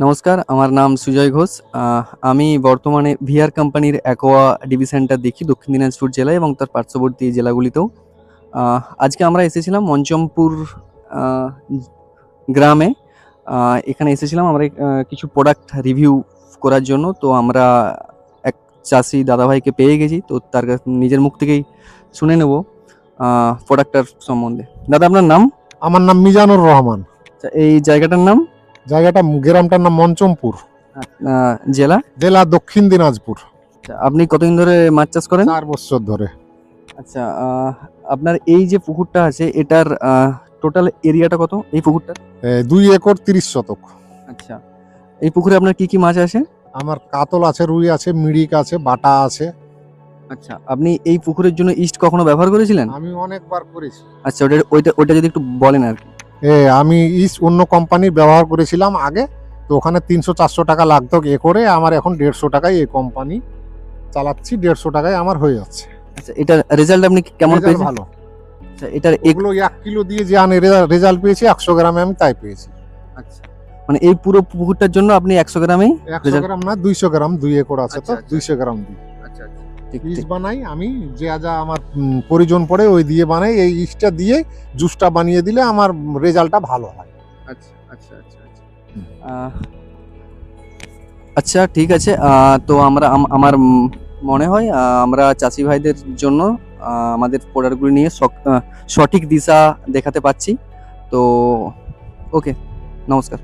নমস্কার, আমার নাম সুজয় ঘোষ। আমি বর্তমানে ভিআর কোম্পানির অ্যাকোয়া ডিভিশনটা দেখি দক্ষিণ দিনাজপুর জেলায় এবং তার পার্শ্ববর্তী জেলাগুলিতেও। আজকে আমরা এসেছিলাম মঞ্চমপুর আহ, গ্রামে। এখানে এসেছিলাম আমরা কিছু প্রোডাক্ট রিভিউ করার জন্য। তো আমরা এক চাষি দাদাভাইকে পেয়ে গেছি, তো তার নিজের মুখ থেকেই শুনে নেব প্রোডাক্টটার সম্বন্ধে। দাদা, আপনার নাম? আমার নাম মিজানুর রহমান। আচ্ছা, এই জায়গাটার নাম? গ্রামটার নাম মঞ্চমপুর, জেলা? জেলা দক্ষিণ দিনাজপুর। আচ্ছা, আপনি কতদিন ধরে মাছ চাষ করেন? 4 বছর ধরে। আচ্ছা, আপনার এই যে পুকুরটা আছে এটার টোটাল এরিয়াটা কত এই পুকুরটার? 2 একর 30 শতক। আচ্ছা, এই পুকুরে আপনার কি কি মাছ আছে? আমার কাতল আছে, রুই আছে, মিরিক আছে, বাটা আছে। আচ্ছা, আপনি এই পুকুরের জন্য ইস্ট কখনো ব্যবহার করেছিলেন? আমি অনেকবার করেছি। আচ্ছা, ওইটা যদি একটু বলেন আর কি। আমি অন্য কোম্পানির ব্যবহার করেছিলাম আগে, তো ওখানে 300-400 টাকা লাগতো একরে। আমার এখন 150 টাকায় এই কোম্পানি চালাচ্ছি, 150 টাকায় আমার হয়ে যাচ্ছে। আচ্ছা, এটার রেজাল্ট আপনি কেমন রেজাল্ট পেয়েছেন? ভালো। আচ্ছা, এটার এগুলো 1 কিলো দিয়ে যে আমি রেজাল্ট পেয়েছি, 100 গ্রামে আমি তাই পেয়েছি। আচ্ছা, মানে এই পুরো পুকুরটার জন্য আপনি 100 গ্রামেই? 100 গ্রাম না, 200 গ্রাম, 2 একর আছে তো। আচ্ছা, আচ্ছা। 200 গ্রাম দিই। আচ্ছা, আচ্ছা, ঠিক ইস্ট ঠিক। বানাই আমি, যা আমার প্রয়োজন পড়ে ওই দিয়ে বানাই। এই ইস্টটা দিয়ে জুসটা বানিয়ে দিলে আমার রেজাল্টটা ভালো হয়। আচ্ছা, আচ্ছা, আচ্ছা, আচ্ছা। আচ্ছা, ঠিক আছে। তো আমার মনে হয় আমরা চাষি ভাইদের জন্য আমাদের প্রোডাক্টগুলি নিয়ে সঠিক দিশা দেখাতে পাচ্ছি। তো ওকে, নমস্কার।